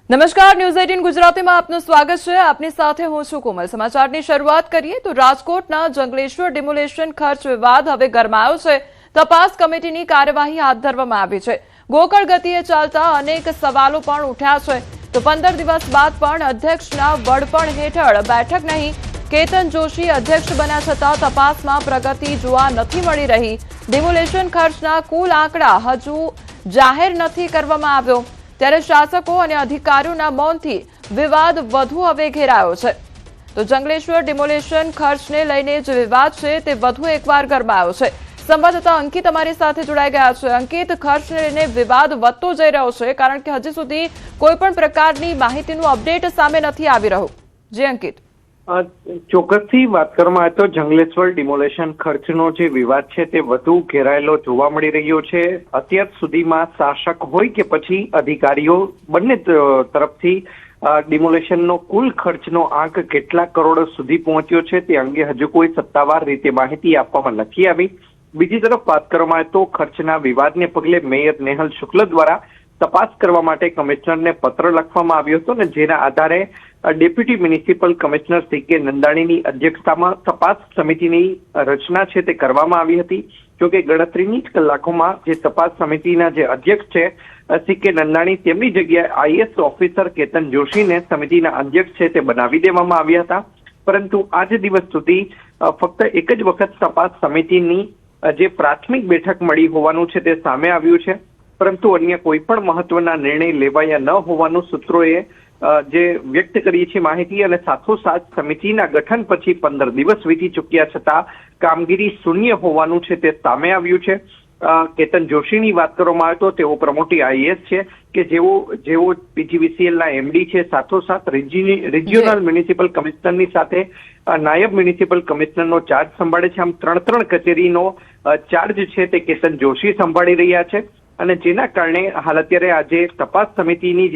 નમસ્કાર, ન્યૂઝ 18 ગુજરાતીમાં આપનું સ્વાગત છે। આપની સાથે હું છું કોમલ। સમાચારની શરૂઆત કરીએ તો રાજકોટના જંગલેશ્વર ડિમોલેશન ખર્ચ વિવાદ હવે ગરમાયો છે। તપાસ કમિટીની કાર્યવાહી હાથ ધરવામાં આવી છે। ગોકળ ગતિએ ચાલતા અનેક સવાલો પણ ઉઠ્યા છે। તો 15 દિવસ બાદ પણ અધ્યક્ષના વડપણ હેઠળ બેઠક નહીં। કેતન જોશી અધ્યક્ષ બન્યા છતાં તપાસમાં પ્રગતિ જોવા નથી મળી રહી। ડિમોલેશન ખર્ચના કુલ આંકડા હજુ જાહેર નથી કરવામાં આવ્યો। ત્યારે શાસકો અને અધિકારીઓના મૌનથી વિવાદ વધુ હવે ઘેરાયો છે। તો જંગલેશ્વર ડિમોલેશન ખર્ચને લઈને જે વિવાદ છે તે વધુ એકવાર ગરમાયો છે। સંવાદદાતા અંકિત અમારી સાથે જોડાઈ ગયા છે। અંકિત, ખર્ચને લઈને વિવાદ વધતો જઈ રહ્યો છે કારણ કે હજી સુધી કોઈ પણ પ્રકારની માહિતીનું અપડેટ સામે નથી આવી રહ્યું। જી અંકિત। ચોક્કસથી વાત કરવામાં આવે તો જંગલેશ્વર ડિમોલેશન ખર્ચનો જે વિવાદ છે તે વધુ ઘેરાયેલો જોવા મળી રહ્યો છે। અત્યાર સુધીમાં શાસક હોય કે પછી અધિકારીઓ બંને તરફથી ડિમોલેશનનો કુલ ખર્ચનો આંક કેટલા કરોડ સુધી પહોંચ્યો છે તે અંગે હજુ કોઈ સત્તાવાર રીતે માહિતી આપવામાં નથી આવી। બીજી તરફ વાત કરવામાં આવે તો ખર્ચના વિવાદને પગલે મેયર નેહલ શુક્લ દ્વારા તપાસ કરવા માટે કમિશનરને પત્ર લખવામાં આવ્યો હતો અને જેના આધારે ડેપ્યુટી મ્યુનિસિપલ કમિશનર સી.કે. નંદાણીની અધ્યક્ષતામાં તપાસ સમિતિની રચના છે તે કરવામાં આવી હતી। જોકે ગણતરીની જ કલાકોમાં જે તપાસ સમિતિના જે અધ્યક્ષ છે સી.કે. નંદાણી તેમની જગ્યાએ આઈએએસ ઓફિસર કેતન જોશીને સમિતિના અધ્યક્ષ છે તે બનાવી દેવામાં આવ્યા હતા। પરંતુ આજ દિવસ સુધી ફક્ત એક જ વખત તપાસ સમિતિની જે પ્રાથમિક બેઠક મળી હોવાનું છે તે સામે આવ્યું છે, પરંતુ અન્ય કોઈ પણ મહત્વના નિર્ણય લેવાયા ન હોવાનું સૂત્રોએ જે વ્યક્ત કરી છે માહિતી। અને સાથોસાથ સમિતિના ગઠન પછી 15 દિવસ વીતી ચૂક્યા છતાં કામગીરી શૂન્ય હોવાનું છે તે સામે આવ્યું છે। કેતન જોશીની વાત કરવામાં આવે તો તેઓ પ્રમોટી આઈએએસ છે કે જેઓ પીજીવીસીએલના એમડી છે, સાથોસાથ રિજિયોનલ મ્યુનિસિપલ કમિશનરની સાથે નાયબ મ્યુનિસિપલ કમિશનરનો ચાર્જ સંભાળે છે। આમ ત્રણ કચેરીનો ચાર્જ છે તે કેતન જોશી સંભાળી રહ્યા છે અને જેના કારણે હાલ અત્યારે આજે તપાસ સમિતિની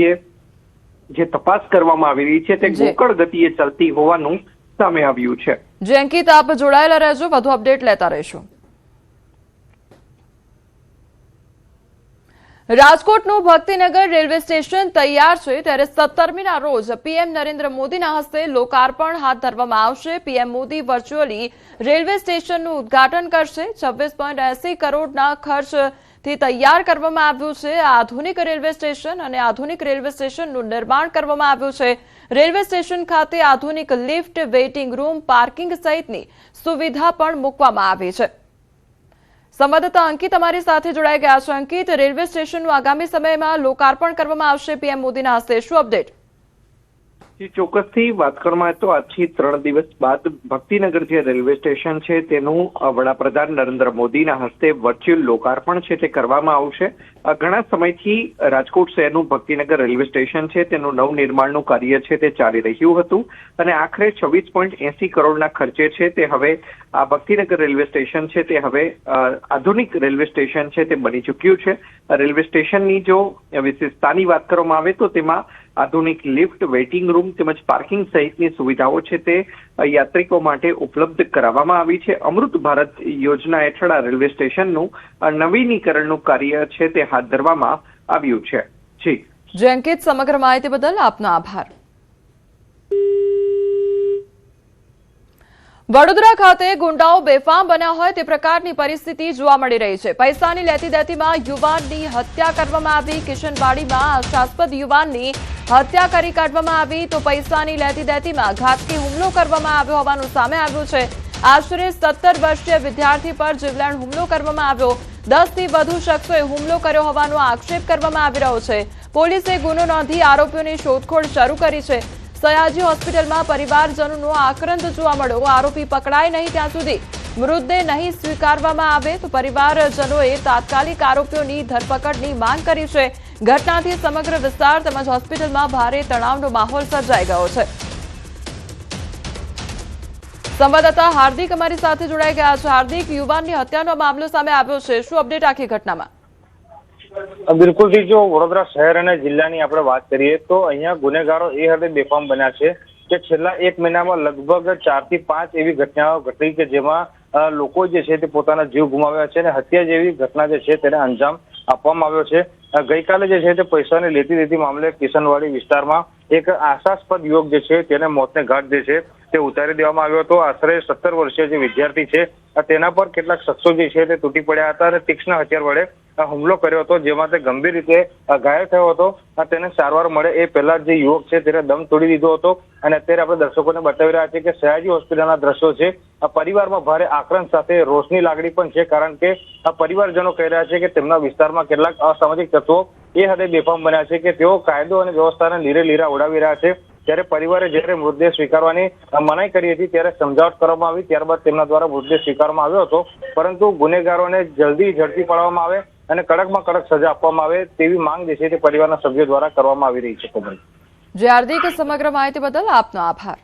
જે તપાસ કરવામાં આવી રહી છે તે ગોકળ ગતિએ ચાલતી હોવાનું સામે આવ્યું છે। જી અંકિત, આપ જોડાયેલા રહેજો, વધુ અપડેટ લેતા રહીશું। રાજકોટનું ભક્તિનગર રેલવે સ્ટેશન તૈયાર છે ત્યારે 17મીના રોજ પીએમ નરેન્દ્ર મોદીના હસ્તે લોકાર્પણ હાથ ધરવામાં આવશે। પીએમ મોદી વર્ચ્યુઅલી રેલવે સ્ટેશનનું ઉદ્ઘાટન કરશે। 26.80 કરોડના ખર્ચથી તૈયાર કરવામાં આવ્યું છે આધુનિક રેલવે સ્ટેશન અને આધુનિક રેલવે સ્ટેશનનું નિર્માણ કરવામાં આવ્યું છે। રેલવે સ્ટેશન ખાતે આધુનિક લિફ્ટ, વેઇટિંગ રૂમ, પાર્કિંગ સહિતની સુવિધા પણ મૂકવામાં આવી છે। સંવાદદાતા અંકિત અમારી સાથે જોડાઈ ગયા છે। અંકિત, રેલવે સ્ટેશનનું આગામી સમયમાં લોકાર્પણ કરવામાં આવશે પીએમ મોદીના હસ્તે, શું અપડેટ? ચોક્કસથી વાત કરવામાં આવે તો આજથી 3 દિવસ બાદ ભક્તિનગર જે રેલવે સ્ટેશન છે તેનું વડાપ્રધાન નરેન્દ્ર મોદીના હસ્તે વર્ચ્યુઅલ લોકાર્પણ છે તે કરવામાં આવશે। ઘણા સમયથી રાજકોટ શહેરનું ભક્તિનગર રેલવે સ્ટેશન છે તેનું નવનિર્માણનું કાર્ય છે તે ચાલી રહ્યું હતું અને આખરે 26.80 કરોડના ખર્ચે છે તે હવે આ ભક્તિનગર રેલવે સ્ટેશન છે તે હવે આધુનિક રેલવે સ્ટેશન છે તે બની ચૂક્યું છે। રેલવે સ્ટેશનની જો વિશેષતાની વાત કરવામાં આવે તો તેમાં આધુનિક લિફ્ટ, વેઇટિંગ રૂમ તેમજ પાર્કિંગ સહિતની સુવિધાઓ છે તે યાત્રિકો માટે ઉપલબ્ધ કરાવવામાં આવી છે। અમૃત ભારત યોજના હેઠળ આ રેલવે સ્ટેશનનું નવીનીકરણનું કાર્ય છે તે હાથ ધરવામાં આવ્યું છે। જી અંકિત, સમગ્ર માહિતી બદલ આપનો આભાર। વડોદરા ખાતે ગુંડાઓ બેફામ બન્યા હોય તે પ્રકારની પરિસ્થિતિ જોવા મળી રહી છે। પૈસાની લેતી દેતીમાં યુવાનની હત્યા કરવામાં આવી। કિશનવાડીમાં આશાસ્પદ યુવાનની હત્યા કરી કાઢવામાં આવી તો પૈસાની લેતી દેતીમાં ઘાતકી હુમલો કરવામાં આવ્યો હોવાનું સામે આવ્યું છે। આશરે 17 વર્ષીય વિદ્યાર્થી પર જીવલેણ હુમલો કરવામાં આવ્યો। 10થી વધુ શખ્સોએ હુમલો કર્યો હોવાનો આક્ષેપ કરવામાં આવી રહ્યો છે। પોલીસે ગુનો નોંધી આરોપીઓની શોધખોળ શરૂ કરી છે। સયાજી હોસ્પિટલમાં પરિવારજનોનો આક્રંદ જોવા મળ્યો। આરોપી પકડાય નહીં ત્યાં સુધી મૃતદેહ નહીં સ્વીકારવામાં આવે તો પરિવારજનોએ તાત્કાલિક આરોપીઓની ધરપકડની માંગ કરી છે। ઘટનાથી સમગ્ર વિસ્તાર તેમજ હોસ્પિટલમાં ભારે તણાવનો માહોલ સર્જાઈ ગયો છે। સંવાદદાતા હાર્દિક અમારી સાથે જોડાઈ ગયા છે। હાર્દિક, યુવાનની હત્યાનો મામલો સામે આવ્યો છે, શું અપડેટ આખી ઘટનામાં? બિલકુલ, જો વડોદરા શહેર અને જિલ્લાની આપણે વાત કરીએ તો અહીંયા ગુનેગારો એ હદે બેફામ બન્યા છે કે છેલ્લા 1 મહિનામાં લગભગ 4 થી 5 એવી ઘટનાઓ ઘટી કે જેમાં લોકો જે છે તે પોતાના જીવ ગુમાવ્યા છે અને હત્યા જેવી ઘટના જે છે તેને અંજામ આપવામાં આવ્યો છે। ગઈકાલે જે છે તે પૈસાની લેતી દેતી મામલે કિશનવાડી વિસ્તારમાં એક આશાસ્પદ યુવક જે છે તેને મોતને ઘાટ જે છે તે ઉતારી દેવામાં આવ્યો હતો. આશરે 17 વર્ષીય જે વિદ્યાર્થી છે તેના પર કેટલાક શખ્સો જે છે તે તૂટી પડ્યા હતા અને તીક્ષ્ણ હથિયાર વડે હુમલો કર્યો હતો, જેમાં તે ગંભીર રીતે ઘાયલ થયો હતો. તેને સારવાર મળે એ પહેલા જે યુવક છે તેને દમ તોડી દીધો હતો અને અત્યારે આપણે દર્શકોને બતાવી રહ્યા છીએ કે સયાજી હોસ્પિટલના દ્રશ્યો છે. પરિવારમાં ભારે આક્રંદ સાથે રોષની લાગણી પણ છે, કારણ કે પરિવારજનો કહી રહ્યા છે કે તેમના વિસ્તારમાં કેટલાક અસામાજિક તત્વો એ હદે બેફામ બન્યા છે કે તેઓ કાયદો અને વ્યવસ્થાને લીરે લીરા ઉડાવી રહ્યા છે. ત્યારે પરિવારે જ્યારે મૃતદેહ સ્વીકારવાની મનાઈ કરી હતી ત્યારે સમજાવટ કરવામાં આવી, ત્યારબાદ તેમના દ્વારા મૃતદેહ સ્વીકારવામાં આવ્યો હતો, પરંતુ ગુનેગારોને જલ્દી ઝડપી પાડવામાં આવે અને કડકમાં કડક સજા આપવામાં આવે તેવી માંગ જે છે તે પરિવારના સભ્યો દ્વારા કરવામાં આવી રહી છે. કોમલ, જે હાર્દિક સમગ્ર માહિતી બદલ આપનો આભાર.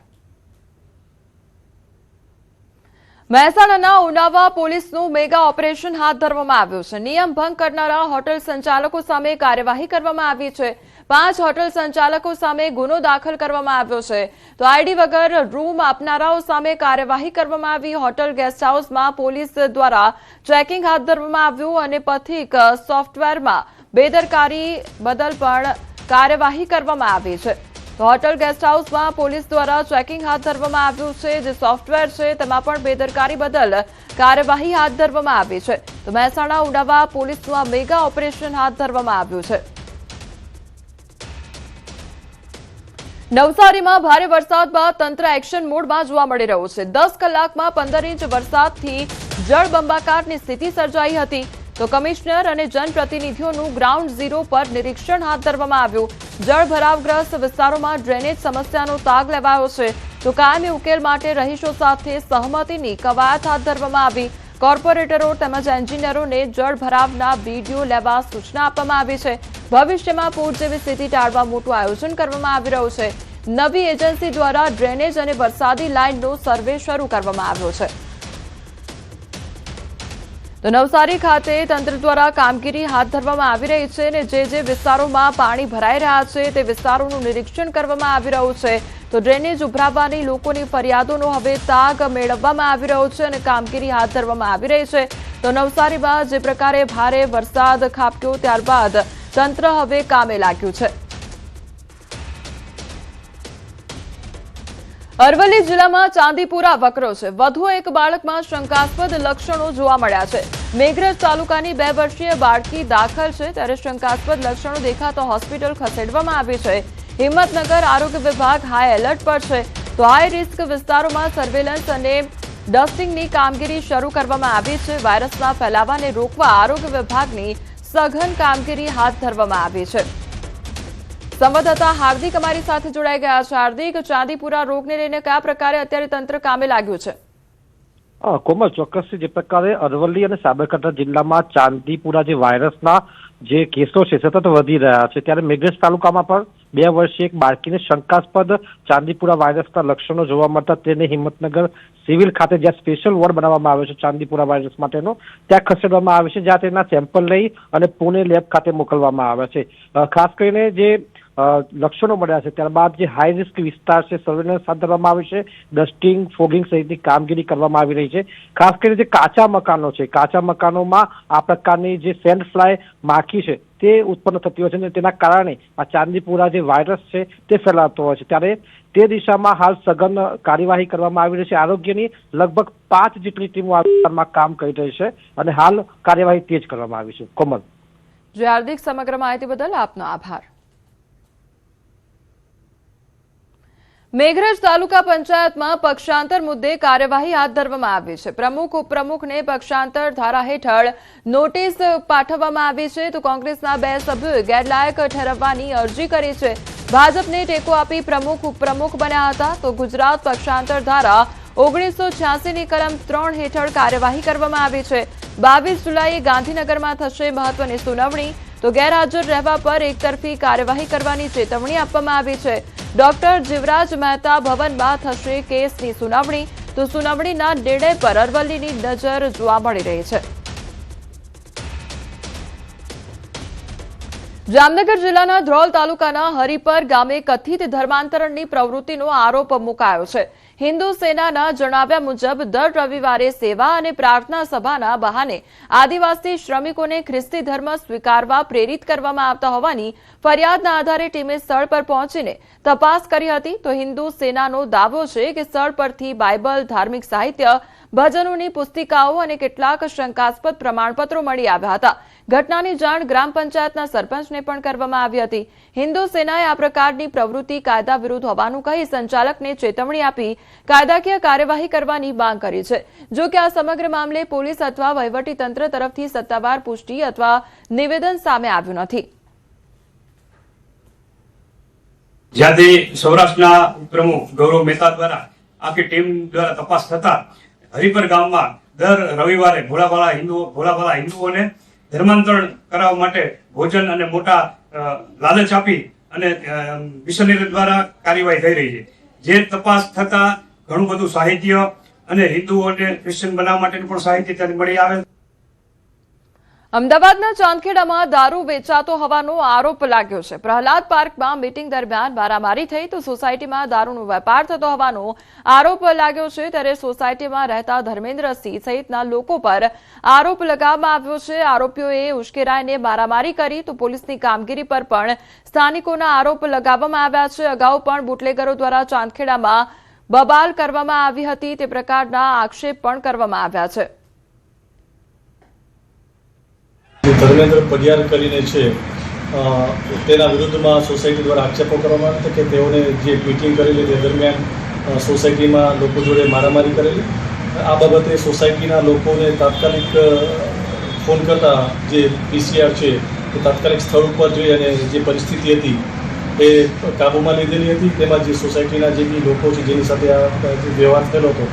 મહેસાણાના ઉનાવા પોલીસનું મેગા ઓપરેશન હાથ ધરવામાં આવ્યું છે. નિયમ ભંગ કરનારા હોટલ સંચાલકો સામે કાર્યવાહી કરવામાં આવી છે. 5 હોટલ સંચાલકો સામે ગુનો દાખલ કરવામાં આવ્યો છે. તો આઈડી વગર રૂમ આપનારાઓ સામે કાર્યવાહી કરવામાં આવી. હોટલ ગેસ્ટ હાઉસમાં પોલીસ દ્વારા ચેકિંગ હાથ ધરવામાં આવ્યું અને પથિક સોફ્ટવેરમાં બેદરકારી બદલ પણ કાર્યવાહી કરવામાં આવી છે. તો હોટલ ગેસ્ટ હાઉસમાં પોલીસ દ્વારા ચેકિંગ હાથ ધરવામાં આવ્યું છે. જે સોફ્ટવેર છે તેમાં પણ બેદરકારી બદલ કાર્યવાહી હાથ ધરવામાં આવી છે. તો મહેસાણા ઉનાવા પોલીસનું આ મેગા ઓપરેશન હાથ ધરવામાં આવ્યું છે. નવસારીમાં ભારે વરસાદ બાદ તંત્ર એક્શન મોડમાં જોવા મળી રહ્યું છે. 10 કલાકમાં 15 ઇંચ વરસાદથી જળબંબાકારની સ્થિતિ સર્જાઈ હતી. તો કમિશનર અને જનપ્રતિનિધિઓનું ગ્રાઉન્ડ ઝીરો પર નિરીક્ષણ હાથ ધરવામાં આવ્યું. જળભરાવગ્રસ્ત વિસ્તારોમાં ડ્રેનેજ સમસ્યાનો તાગ લેવાયો છે. તો કાયમી ઉકેલ માટે રહીશો સાથે સહમતિની કવાયત હાથ ધરવામાં આવી. કોર્પોરેટરો તેમજ એન્જિનિયરોને જળભરાવના વિડીયો લેવા સૂચના આપવામાં આવી છે. ભવિષ્યમાં પૂર જેવી સ્થિતિ ટાળવા મોટું આયોજન કરવામાં આવી રહ્યું છે. નવી એજન્સી દ્વારા ડ્રેનેજ અને વરસાદી લાઇનનો સર્વે શરૂ કરવામાં આવ્યો છે. તો નવસારી ખાતે તંત્ર દ્વારા કામગીરી હાથ ધરવામાં આવી રહી છે અને જે વિસ્તારોમાં પાણી ભરાઈ રહ્યા છે તે વિસ્તારોનું નિરીક્ષણ કરવામાં આવી રહ્યું છે. તો ડ્રેનેજ ઉભરાવવાની લોકોની ફરિયાદોનો હવે તાગ મેળવવામાં આવી રહ્યો છે અને કામગીરી હાથ ધરવામાં આવી રહી છે. તો નવસારીમાં જે પ્રકારે ભારે વરસાદ ખાબક્યો ત્યારબાદ તંત્ર હવે કામે લાગ્યું છે. અરવલ્લી જિલ્લામાં ચાંદીપુરા વકરો છે. વધુ એક બાળકમાં શંકાસ્પદ લક્ષણો જોવા મળ્યા છે. મેઘરજ તાલુકાની 2 વર્ષીય બાળકી દાખલ છે, ત્યારે શંકાસ્પદ લક્ષણો દેખાતો હોસ્પિટલ ખસેડવામાં આવી છે. હિંમતનગર આરોગ્ય વિભાગ હાઈ એલર્ટ પર છે. તો હાઈ રિસ્ક વિસ્તારોમાં સર્વેલન્સ અને ડસ્ટિંગની કામગીરી શરૂ કરવામાં આવી છે. વાયરસના ફેલાવાને રોકવા આરોગ્ય વિભાગની સઘન કામગીરી હાથ ધરવામાં આવી છે. સંવાદદાતા હાર્દિક અમારી સાથે જોડાઈ ગયા છે. હાર્દિક, ચાંદીપુરા રોગને લઈને કયા પ્રકારે અત્યારે તંત્ર કામે લાગ્યું છે? કોમલ, ચોક્કસથી જે પ્રકારે અરવલ્લી અને સાબરકાંઠા જિલ્લામાં ચાંદીપુરા જે વાયરસના જે કેસો છે સતત વધી રહ્યા છે, ત્યારે મેઘરજ તાલુકામાં પણ 2 વર્ષીય એક બાળકીને શંકાસ્પદ ચાંદીપુરા વાયરસના લક્ષણો જોવા મળતા તેને હિંમતનગર સિવિલ ખાતે જ્યાં સ્પેશિયલ વોર્ડ બનાવવામાં આવ્યો છે ચાંદીપુરા વાયરસ માટેનો, ત્યાં ખસેડવામાં આવે છે, જ્યાં તેના સેમ્પલ લઈ અને પુણે લેબ ખાતે મોકલવામાં આવે છે. ખાસ કરીને જે લક્ષણો મળ્યા છે ત્યારબાદ જે હાઈ રિસ્ક વિસ્તાર છે સર્વેલન્સ હાથ ધરવામાં આવે છે. ડસ્ટિંગ, ફોગિંગ સહિતની કામગીરી કરવામાં આવી રહી છે. ખાસ કરીને જે કાચા મકાનો છે, કાચા મકાનોમાં આ પ્રકારની જે સેન્ડ ફ્લાય માખી છે તે ઉત્પન્ન થતી હોય છે અને તેના કારણે આ ચાંદીપુરા જે વાયરસ છે તે ફેલાતો હોય છે. ત્યારે તે દિશામાં હાલ સઘન કાર્યવાહી કરવામાં આવી રહી છે. આરોગ્યની લગભગ 5 જેટલી ટીમો આ વિસ્તારમાં કામ કરી રહી છે અને હાલ કાર્યવાહી તેજ કરવામાં આવી છે. કોમલ, જે હાર્દિક સમગ્ર માહિતી બદલ આપનો આભાર. મેઘરજ તાલુકા પંચાયતમાં પક્ષાંતર મુદ્દે કાર્યવાહી હાથ ધરવામાં આવી છે. પ્રમુખ ઉપપ્રમુખને પક્ષાંતર ધારા હેઠળ નોટિસ પાઠવવામાં આવી છે. તો કોંગ્રેસના 2 સભ્યોએ ગેરલાયક ઠેરવવાની અરજી કરી છે. ભાજપને ટેકો આપી પ્રમુખ ઉપપ્રમુખ બન્યા હતા. તો ગુજરાત પક્ષાંતર ધારા 1986ની કલમ 3 હેઠળ કાર્યવાહી કરવામાં આવી છે. 22 જુલાઈએ ગાંધીનગરમાં થશે મહત્વની સુનાવણી. તો ગેરહાજર રહેવા પર એકતરફી કાર્યવાહી કરવાની ચેતવણી આપવામાં આવી છે. ડોક્ટર જીવરાજ મહેતા ભવનમાં થશે કેસની સુનાવણી. તો સુનાવણીના નિર્ણય પર અરવલ્લીની નજર જોવા મળી રહી છે. જામનગર જિલ્લાના ધ્રોલ તાલુકાના હરિપર ગામે કથિત ધર્માંતરણની પ્રવૃત્તિનો આરોપ મુકાયો છે. હિન્દુ સેનાના જણાવ્યા મુજબ દર રવિવારે સેવા અને પ્રાર્થના સભાના બહાને આદિવાસી શ્રમિકોને ખ્રિસ્તી ધર્મ સ્વીકારવા પ્રેરિત કરવામાં આવતા હોવાની ફરિયાદના આધારે ટીમે સ્થળ પર પહોંચીને તપાસ કરી હતી. તો હિન્દુ સેનાનો દાવો છે કે સ્થળ પરથી બાઇબલ, ધાર્મિક સાહિત્ય, ભજનોની પુસ્તિકાઓ અને કેટલાક શંકાસ્પદ પ્રમાણપત્રો મળી આવ્યા હતા. ઘટનાની જાણ ગ્રામ પંચાયતના સરપંચને પણ કરવામાં આવી હતી. હિન્દુ સેનાએ આ પ્રકારની પ્રવૃત્તિ કાયદા વિરુદ્ધ હોવાનું કહી સંચાલકને ચેતવણી આપી કાયદાકીય કાર્યવાહી કરવાની માંગ કરી છે. જો કે આ સમગ્ર મામલે પોલીસ અથવા વહીવટીતંત્ર તરફથી સત્તાવાર પુષ્ટિ અથવા નિવેદન સામે આવ્યું નથી. જ્યાંથી સૌરાષ્ટ્રના પ્રમુખ ગૌરવ મહેતા દ્વારા આખી ટીમ દ્વારા તપાસ થતા હરિપર ગામમાં દર રવિવારે ભોળાભાલા હિન્દુઓને ધર્માંતરણ કરાવવા માટે ભોજન અને મોટા લાલચ આપી અને મિશનરી દ્વારા કાર્યવાહી થઈ રહી છે. જે તપાસ થતા ઘણું બધું સાહિત્ય અને હિન્દુઓને ક્રિશ્ચન બનાવવા માટેનું પણ સાહિત્ય ત્યાં મળી આવે. અમદાવાદના ચાંદખેડામાં દારૂ વેચાતો હોવાનો આરોપ લાગ્યો છે. પ્રહલાદ પાર્કમાં મીટિંગ દરમિયાન મારામારી થઈ તો સોસાયટીમાં દારૂનો વેપાર થતો હોવાનો આરોપ લાગ્યો છે. ત્યારે સોસાયટીમાં રહેતા ધર્મેન્દ્રસિંહ સહિતના લોકો પર આરોપ લગાવવામાં આવ્યો છે. આરોપીઓએ ઉશ્કેરાઈને મારામારી કરી તો પોલીસની કામગીરી પર પણ સ્થાનિકોના આરોપ લગાવવામાં આવ્યા છે. અગાઉ પણ બુટલેગરો દ્વારા ચાંદખેડામાં બબાલ કરવામાં આવી હતી તે પ્રકારના આક્ષેપ પણ કરવામાં આવ્યા છે. ધર્મેન્દ્ર પડિયાર કરીને છે તેના વિરુદ્ધમાં સોસાયટી દ્વારા આક્ષેપો કરવામાં આવ્યા કે તેઓને જે મીટિંગ કરેલી તે દરમિયાન સોસાયટીમાં લોકો જોડે મારામારી કરેલી. આ બાબતે સોસાયટીના લોકોને તાત્કાલિક ફોન કરતા જે પીસીઆર છે તે તાત્કાલિક સ્થળ ઉપર જઈ અને જે પરિસ્થિતિ હતી એ કાબૂમાં લીધેલી હતી. તેમાં જે સોસાયટીના જે બી લોકો છે જેની સાથે આ વ્યવહાર થયેલો હતો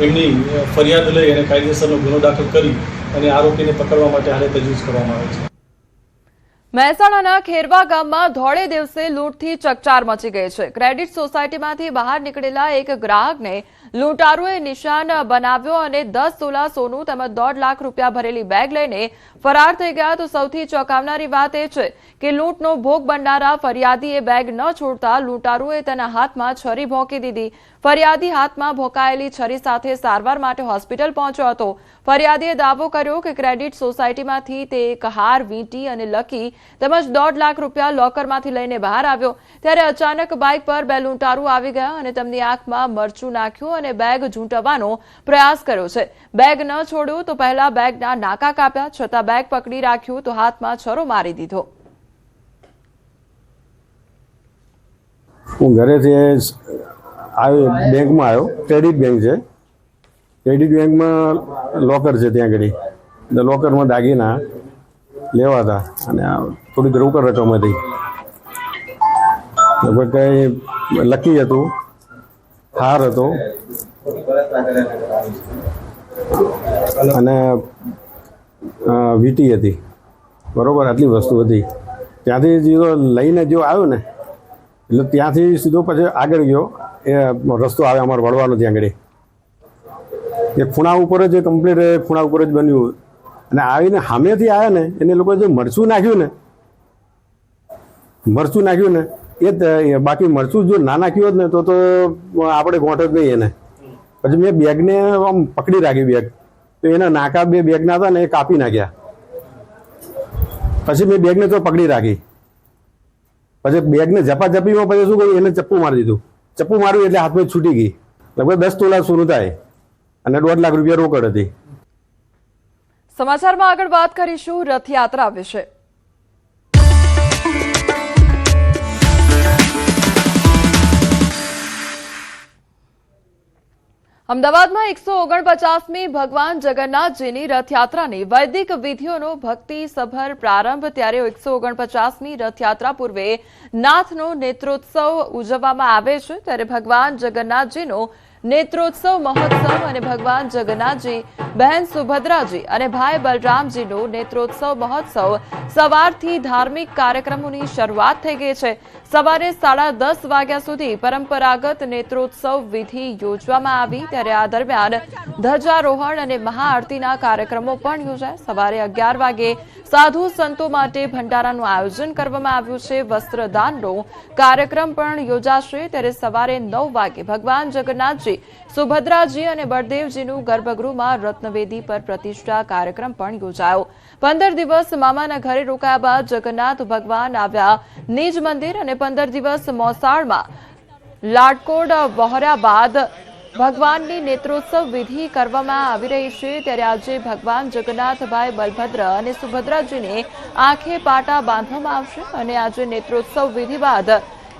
એમની ફરિયાદ લઈ અને કાયદેસરનો ગુનો દાખલ કરી અને આરોપીને પકડવા માટે હાલે તજવીજ કરવામાં આવે છે. મહેસાણાના ખેરવા ગામમાં ધોળે દિવસે લૂંટથી ચકચાર મચી ગઈ છે. ક્રેડિટ સોસાયટીમાંથી બહાર નીકળેલા એક ગ્રાહકને લૂંટારુએ નિશાન બનાવ્યો અને 10 તોલા સોનું તેમજ 1.5 લાખ રૂપિયા ભરેલી બેગ લઈને ફરાર થઈ ગયા. તો સૌથી ચોંકાવનારી વાત એ છે કે લૂંટનો ભોગ બનનારા ફરિયાદીએ બેગ ન છોડતા લૂંટારુએ તેના હાથમાં છરી ભોંકી દીધી. ફરિયાદી હાથમાં ભોંકાયેલી છરી સાથે સારવાર માટે હોસ્પિટલ પહોંચ્યો હતો. ફરિયાદીએ દાવો કર્યો કે ક્રેડિટ સોસાયટીમાંથી તે એક હાર, વીંટી અને લકી તેમજ 1.5 લાખ રૂપિયા લોકરમાંથી લઈને બહાર આવ્યો. ત્યારે અચાનક બાઇક પર બે લૂંટારૂ આવી ગયા અને તેમની આંખમાં મરચું નાખ્યું અને બેગ ઝૂંટવવાનો પ્રયાસ કર્યો છે. બેગ ન છોડ્યું તો પહેલા બેગના નાકા કાપ્યા, છતાં બેગ પકડી રાખ્યું તો હાથમાં છરો મારી દીધો. હું ઘરેથી આવ્યો, બેંકમાં આવ્યો. ક્રેડિટ બેંક છે. ક્રેડિટ બેંકમાં લોકર છે. ત્યાં આગળ લોકરમાં દાગીના લેવા હતા અને થોડીક રોકડ રકમ હતી. લગભગ કંઈ લકી હતું, હાર હતો અને વીંટી હતી. બરોબર, આટલી વસ્તુ હતી. ત્યાંથી સીધો લઈને જો આવ્યો ને એટલે ત્યાંથી સીધો પછી આગળ ગયો. એ રસ્તો આવે અમારે વળવાનો ત્યાં આગળ એ ખૂણા ઉપર જ કમ્પ્લીટ ખૂણા ઉપર જ બન્યું. અને આવીને સામેથી આવ્યા ને એને લોકો જે મરચું નાખ્યું ને એ બાકી મરચું જો ના નાખ્યું હોત ને તો આપણે ગોઠ જ નહીં એને. પછી મેં બેગને આમ પકડી રાખી બેગ, તો એના નાકા બે બેગના હતા ને એ કાપી નાખ્યા. પછી મેં બેગને તો પકડી રાખી. પછી બેગને ઝપાઝપીમાં પછી શું કર્યું, એને ચપ્પુ મારી દીધું. ચપ્પુ માર્યું એટલે હાથમાં છૂટી ગઈ. લગભગ 10 તોલા સોનું થાય અને 1.5 લાખ રૂપિયા રોકડ હતી. સમાચારમાં આગળ વાત કરીશું રથયાત્રા વિશે. અમદાવાદમાં 149મી ભગવાન જગન્નાથજીની રથયાત્રાની વૈદિક વિધિઓનો ભક્તિસભર પ્રારંભ. ત્યારે 149મી રથયાત્રા પૂર્વે નાથનો નેત્રોત્સવ ઉજવવામાં આવે છે. ત્યારે ભગવાન જગન્નાથજીનો નેત્રોત્સવ મહોત્સવ અને ભગવાન જગન્નાથજી બહેન સુભદ્રાજી અને ભાઈ બલરામજીનો નેત્રોત્સવ મહોત્સવ સવારથી ધાર્મિક કાર્યક્રમોની શરૂઆત થઈ ગઈ છે। સવારે 10:30 વાગ્યા સુધી પરંપરાગત નેત્રોત્સવ વિધિ યોજવામાં આવી, ત્યારે આ દરમિયાન ધ્વજારોહણ અને મહાઆરતીના કાર્યક્રમો પણ યોજાયા। સવારે 11 વાગે સાધુ સંતો માટે ભંડારાનું આયોજન કરવામાં આવ્યું છે। વસ્ત્રદાનનો કાર્યક્રમ પણ યોજાશે, ત્યારે સવારે 9 વાગે ભગવાન જગન્નાથજી, સુભદ્રાજી અને બળદેવજીનું ગર્ભગૃહમાં રત્નવેદી પર પ્રતિષ્ઠા કાર્યક્રમ પણ યોજાયો। 15 દિવસ મામાના ઘરે રોકાયા બાદ જગન્નાથ ભગવાન આવ્યા નિજ મંદિર અને 15 દિવસ મોસાળમાં લાડકોડ વહોર્યા બાદ ભગવાનની નેત્રોત્સવ વિધિ કરવામાં આવી રહી છે। ત્યારે આજે ભગવાન જગન્નાથભાઈ બલભદ્ર અને સુભદ્રાજીને આંખે પાટા બાંધવામાં આવશે અને આજે નેત્રોત્સવ વિધિ બાદ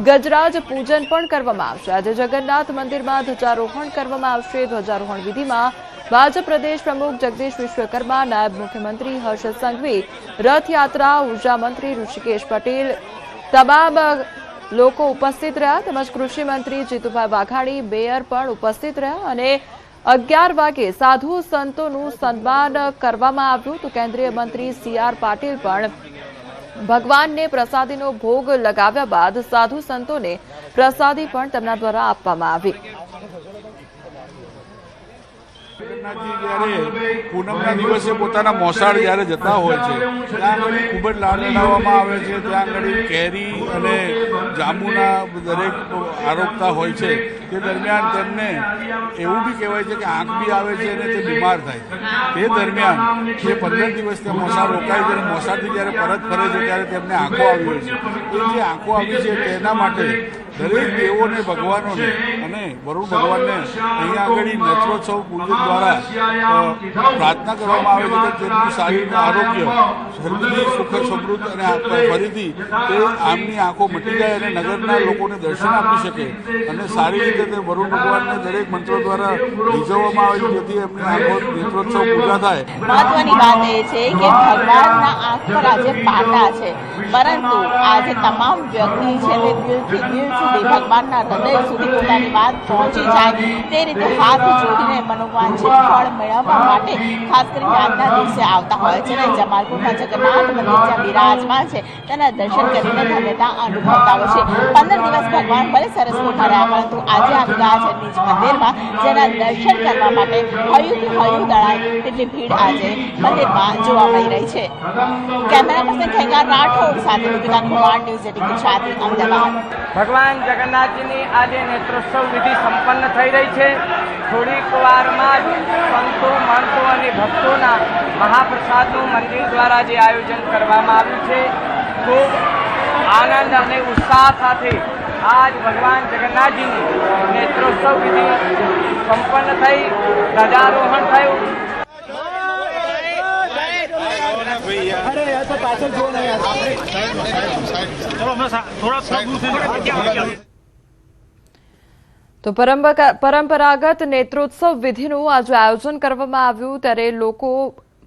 ગજરાજ પૂજન પણ કરવામાં આવશે। આજે જગન્નાથ મંદિરમાં ધ્વજારોહણ કરવામાં આવશે। ધ્વજારોહણ વિધિમાં ભાજપ પ્રદેશ પ્રમુખ જગદીશ વિશ્વકર્મા, નાયબ મુખ્યમંત્રી હર્ષ સંઘવી, રથયાત્રા ઉર્જા મંત્રી ઋષિકેશ પટેલ, તમામ લોકો ઉપસ્થિત રહ્યા, તેમજ કૃષિ મંત્રી જીતુભાઈ વાઘાણી, મેયર પણ ઉપસ્થિત રહ્યા અને 11 વાગે સાધુ સંતોનું સન્માન કરવામાં આવ્યું। તો કેન્દ્રીય મંત્રી CR પાટીલ પણ ભગવાનને પ્રસાદીનો ભોગ લગાવ્યા બાદ સાધુ સંતોને પ્રસાદી પણ તેમના દ્વારા આપવામાં આવી। જગન્નાથજી જ્યારે પૂનમના દિવસે પોતાના મોસાળ જ્યારે જતા હોય છે, ત્યાં આગળ ખૂબ જ લાડ લડાવવામાં આવે છે। ત્યાં આગળ કેરી અને જાંબુના દરેક આરોપતા હોય છે। તે દરમિયાન તેમને એવું બી કહેવાય છે કે આંખ બી આવે છે અને તે બીમાર થાય છે। તે દરમિયાન જે 15 દિવસ ત્યાં મોસાળ રોકાય છે અને મોસાળથી જ્યારે પરત ફરે છે ત્યારે તેમને આંખો આવી હોય છે। એ જે આંખો આવી છે તેના માટે દરેક દેવોને, ભગવાનોને અને વરુણ ભગવાનને અહીંયા આગળ નેત્રોત્સવ પૂજન દ્વારા પ્રાર્થના કરવામાં આવે છે કે તેમનું શારીરિક આરોગ્ય સર્વદી સુખ સમૃદ્ધ અને ફરીથી તે આમની આંખો મટી જાય અને નગરના લોકોને દર્શન આપી શકે અને સારી રીતે તે વરુણ ભગવાનને દરેક મંત્રો દ્વારા રીઝવવામાં આવે છે, જેથી એમની આંખો નેત્રોત્સવ પૂજા થાય। મહત્વની વાત એ છે કે ભગવાનના આંખ પર આજે પાટા છે, પરંતુ આજે તમામ વ્યક્તિ છે તે દિલથી દિલ સુધી ભગવાનના હૃદય સુધી પોતાની વાત પહોંચી જાય તે રીતે હાથ જોડીને મનોવાંછિત ફળ મેળવવા માટે ખાસ કરીને આજના દિવસે આવતા હોય છે અને જમાલપુરમાં જગન્નાથ મંદિર જ્યાં બિરાજમાન છે તેના દર્શન કરીને ધન્યતા અનુભવતા હોય છે। 15 દિવસ ભગવાન ભલે સરસપુરમાં રહ્યા, પરંતુ આજે આવી ગયા છે નિજ મંદિરમાં, જેના દર્શન કરવા માટે હયુંથી હયું દળાય તેટલી ભીડ આજે મંદિરમાં જોવા મળી રહી છે। કેમેરા પર્સન ખેંગાર રાઠોડ સાથે દીપિકા કુમાર, ન્યૂઝ 18 ગુજરાતી, અમદાવાદ। ભગવાન જગન્નાથજીની આજે નેત્રોત્સવ વિધિ સંપન્ન થઈ રહી છે। થોડીક વારમાં જ સંતો, મહંતો અને ભક્તોના મહાપ્રસાદનું મંદિર દ્વારા જે આયોજન કરવામાં આવ્યું છે, ખૂબ આનંદ અને ઉત્સાહ સાથે આજ ભગવાન જગન્નાથજીની નેત્રોત્સવ વિધિ સંપન્ન થઈ, ધ્વજારોહણ થયું। તો પરંપરાગત નેત્રોત્સવ વિધિનું આજે આયોજન કરવામાં આવ્યું, ત્યારે લોકો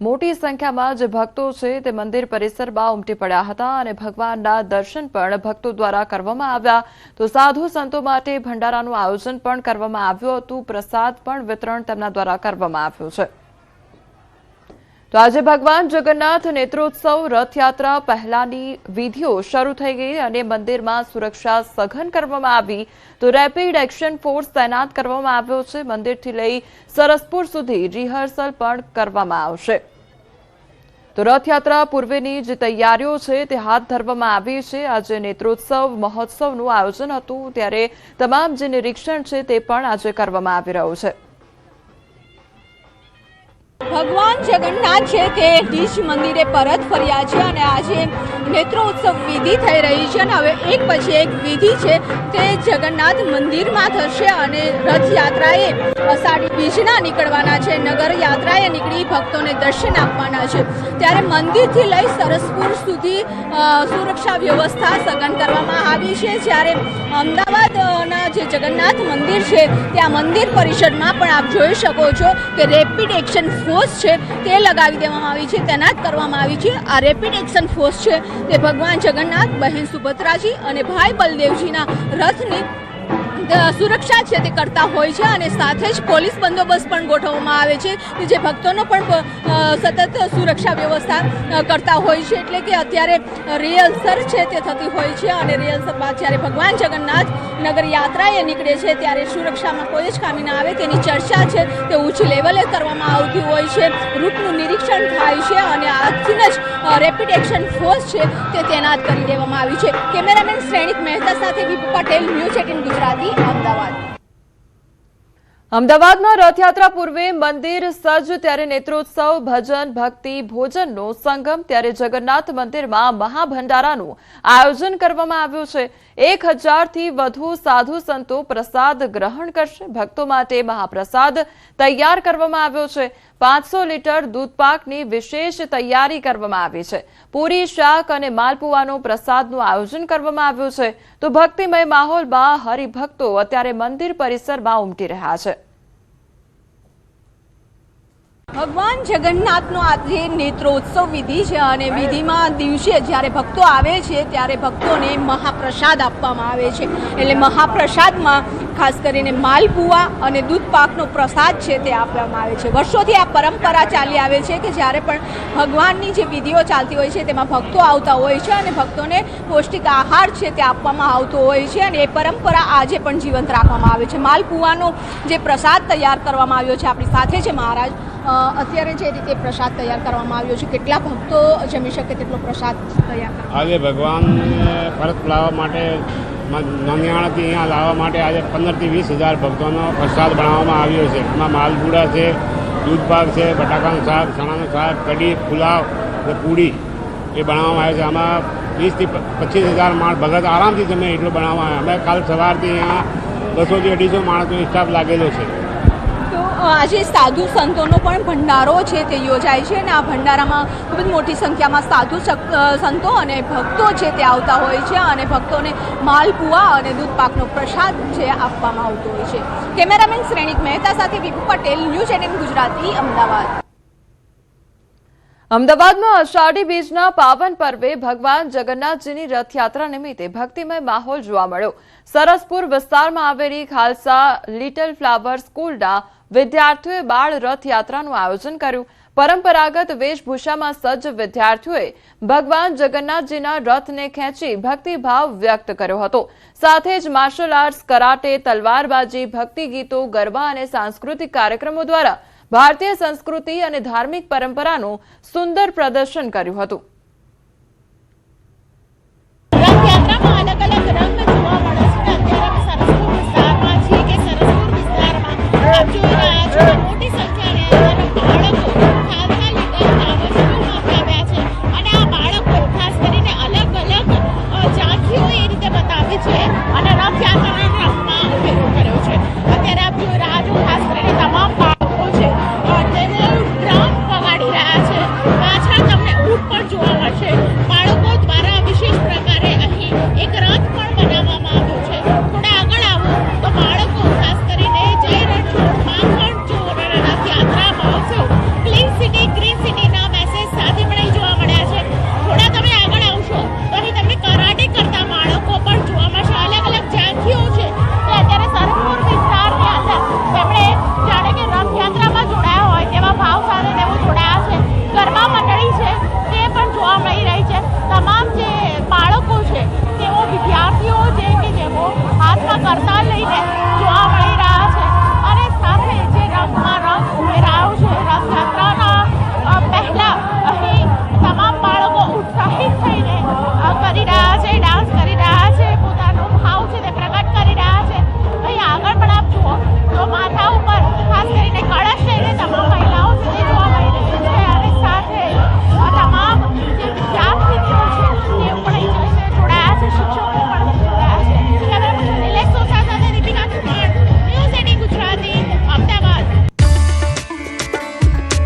મોટી સંખ્યામાં જે ભક્તો છે તે મંદિર પરિસરમાં ઉમટી પડ્યા હતા અને ભગવાનના દર્શન પણ ભક્તો દ્વારા કરવામાં આવ્યા। તો સાધુ સંતો માટે ભંડારાનું આયોજન પણ કરવામાં આવ્યું હતું, પ્રસાદ પણ વિતરણ તેમના દ્વારા કરવામાં આવ્યું છે। તો આજે ભગવાન જગન્નાથ નેત્રોત્સવ રથયાત્રા પહેલાની વિધિઓ શરૂ થઈ ગઈ અને મંદિરમાં સુરક્ષા સઘન કરવામાં આવી। તો રેપિડ એક્શન ફોર્સ તૈનાત કરવામાં આવ્યો છે। મંદિરથી લઈ સરસપુર સુધી રિહર્સલ પણ કરવામાં આવશે। તો રથયાત્રા પૂર્વેની જે તૈયારીઓ છે તે હાથ ધરવામાં આવી છે। આજે નેત્રોત્સવ મહોત્સવનું આયોજન હતું, ત્યારે તમામ જે નિરીક્ષણ છે તે પણ આજે કરવામાં આવી રહ્યું છે। ભગવાન જગન્નાથ છે તે નિજ મંદિરે પરત ફર્યા છે અને આજે નેત્રોત્સવ વિધિ થઈ રહી છે અને હવે એક પછી એક વિધિ છે તે જગન્નાથ મંદિરમાં થશે અને રથયાત્રાએ અષાઢી બીજના નીકળવાના છે, નગર યાત્રાએ નીકળી ભક્તોને દર્શન આપવાના છે। ત્યારે મંદિરથી લઈ સરસપુર સુધી સુરક્ષા વ્યવસ્થા સઘન કરવામાં આવી છે। જ્યારે અમદાવાદના જે જગન્નાથ મંદિર છે ત્યાં મંદિર પરિસરમાં પણ આપ જોઈ શકો છો કે રેપિડ એક્શન ફોર્સ છે તે લગાવી દેવામાં આવી છે, તૈનાત કરવામાં આવી છે। આ રેપિડ એક્શન ફોર્સ છે તે ભગવાન જગન્નાથ, બહેન સુભદ્રાજી અને ભાઈ બલદેવજીના રથની સુરક્ષા છે તે કરતા હોય છે અને સાથે જ પોલીસ બંદોબસ્ત પણ ગોઠવવામાં આવે છે જે ભક્તોનો પણ સતત સુરક્ષા વ્યવસ્થા કરતા હોય છે. એટલે કે અત્યારે રિહર્સલ છે તે થતી હોય છે અને રિહર્સલ બાદ જ્યારે ભગવાન જગન્નાથ નગર યાત્રાએ નીકળે છે ત્યારે સુરક્ષામાં કોઈ જ ખામી ના આવે તેની ચર્ચા છે તે ઊંચી લેવલે કરવામાં આવતી હોય છે. રૂટનું નિરીક્ષણ થાય છે અને આજથી જ રેપિડ એક્શન ફોર્સ છે તે તૈનાત કરી દેવામાં આવી છે. કેમેરામેન શ્રેણિક મહેતા સાથે વિપુ પટેલ, ન્યૂઝ 18 ગુજરાતી, અમદાવાદ. અમદાવાદમાં રથયાત્રા પૂર્વે મંદિર સજ્જ ત્યારે નેત્રોત્સવ, ભજન, ભક્તિ, ભોજનનો સંગમ ત્યારે જગન્નાથ મંદિરમાં મહાભંડારાનું આયોજન કરવામાં આવ્યું છે. 1000થી વધુ સાધુ સંતો પ્રસાદ ગ્રહણ કરશે. ભક્તો માટે મહાપ્રસાદ તૈયાર કરવામાં આવ્યો છે. 500 લીટર દૂધપાકની વિશેષ તૈયારી કરવામાં આવી છે. પૂરી, શાક અને માલપુવાનો પ્રસાદનું આયોજન કરવામાં આવ્યું છે. તો ભક્તિમય માહોલમાં હરિભક્તો અત્યારે મંદિર પરિસરમાં ઉમટી રહ્યા છે. ભગવાન જગન્નાથનો આજે નેત્રોત્સવ વિધિ છે અને વિધિમાં દિવસે જ્યારે ભક્તો આવે છે ત્યારે ભક્તોને મહાપ્રસાદ આપવામાં આવે છે. એટલે મહાપ્રસાદમાં ખાસ કરીને માલપુઆ અને દૂધપાકનો પ્રસાદ છે તે આપવામાં આવે છે. વર્ષોથી આ પરંપરા ચાલી આવે છે કે જ્યારે પણ ભગવાનની જે વિધિઓ ચાલતી હોય છે તેમાં ભક્તો આવતા હોય છે અને ભક્તોને પૌષ્ટિક આહાર છે તે આપવામાં આવતો હોય છે અને એ પરંપરા આજે પણ જીવંત રાખવામાં આવે છે. માલપુઆનો જે પ્રસાદ તૈયાર કરવામાં આવ્યો છે, આપણી સાથે છે મહારાજ. અત્યારે જે રીતે પ્રસાદ તૈયાર કરવામાં આવ્યો છે, કેટલા ભક્તો જમી શકે તેટલો પ્રસાદ તૈયાર કરવામાં આજે ભગવાનને પરત લાવવા માટે નાનિયાણાથી અહીંયા લાવવા માટે આજે 15થી 20,000 ભક્તોનો પ્રસાદ બનાવવામાં આવ્યો છે. એમાં માલપુડા છે, દૂધપાક છે, બટાકાનું શાક, ચણાનું શાક, કઢી, પુલાવ અને પૂડી એ બનાવવામાં આવે છે. આમાં 20થી 25,000 માણસ ભગત આરામથી જમે એટલું બનાવવામાં આવે. અમે કાલ સવારથી અહીંયા 200થી 250 માણસનો સ્ટાફ લાગેલો છે. આજે સાધુ સંતોનો પણ ભંડારો છે તે યોજાય છે અને આ ભંડારામાં ખૂબ જ મોટી સંખ્યામાં સાધુ સંતો અને ભક્તો છે તે આવતા હોય છે અને ભક્તોને માલપુઆ અને દૂધપાકનો પ્રસાદ છે આપવામાં આવતો હોય છે. કેમેરામેન શ્રેણિક મહેતા સાથે વિપુ પટેલ, ન્યૂઝ 18 ગુજરાતી, અમદાવાદ. અમદાવાદમાં અષાઢી બીજના પાવન પર્વે ભગવાન જગન્નાથજીની રથયાત્રા નિમિત્તે ભક્તિમય માહોલ જોવા મળ્યો. સરસપુર વિસ્તારમાં આવેલી ખાલસા લિટલ ફ્લાવર સ્કૂલના વિદ્યાર્થીઓએ બાળ રથયાત્રાનું આયોજન કર્યું. પરંપરાગત વેશભૂષામાં સજ્જ વિદ્યાર્થીઓએ ભગવાન જગન્નાથજીના રથને ખેંચી ભક્તિભાવ વ્યક્ત કર્યો હતો. સાથે જ માર્શલ આર્ટ્સ, કરાટે, તલવારબાજી, ભક્તિ ગીતો, ગરબા અને સાંસ્કૃતિક કાર્યક્રમો દ્વારા ભારતીય સંસ્કૃતિ અને ધાર્મિક પરંપરાનું સુંદર પ્રદર્શન કર્યું હતું. રથયાત્રામાં અલગ અલગ રંગ જોવા મળે છે. અત્યારે અમે સરસપુર વિસ્તારમાં છીએ કે સરસપુર વિસ્તારમાં આપ જોઈ રહ્યા છો કે મોટી સંખ્યાની અંદર બાળકો ખાલસા લિટલ ફ્લાવર સ્કૂલમાંથી આવ્યા છે અને આ બાળકો ખાસ કરીને અલગ અલગ ઝાંખીઓ એ રીતે બતાવી છે અને રથયાત્રાના રંગમાં ઉમેરો કર્યો છે. અત્યારે આપ જોઈ રહ્યા છો ખાસ કરીને તમામ બાળકો છે તેને ડ્રમ વગાડી રહ્યા છે. પાછળ તમને ઊંટ પણ જોવા મળશે. બાળકો દ્વારા વિશેષ પ્રકારે અહીં એક રથ પણ બનાવવામાં આવ્યો છે. થોડા આગળ આવો તો બાળકો ખાસ કરીને જય રણછોડ માખણ ચોર રથયાત્રા મહોત્સવ ક્લીન સિટી ગ્રીન સિટીના મેસેજ સાથે પણ અહીં જોવા મળ્યા છે. થોડા તમે આગળ આવશો તો અહીં તમને કરાટે કરતા બાળકો પણ જોવા મળશે. અલગ અલગ ઝાંખીઓ છે તે અત્યારે સરસપુર વિસ્તારની અંદર તેમણે જાણે કે રથયાત્રામાં જોડાયા હોય તેવા ભાવ સાથે તેઓ જોડાયા છે. ગરબા મંડળી છે તે પણ જોવા મળી રહી છે. તમામ જે બાળકો છે તેઓ વિદ્યાર્થીઓ છે કે જેઓ હાથમાં કરતાલ લઈને જોવા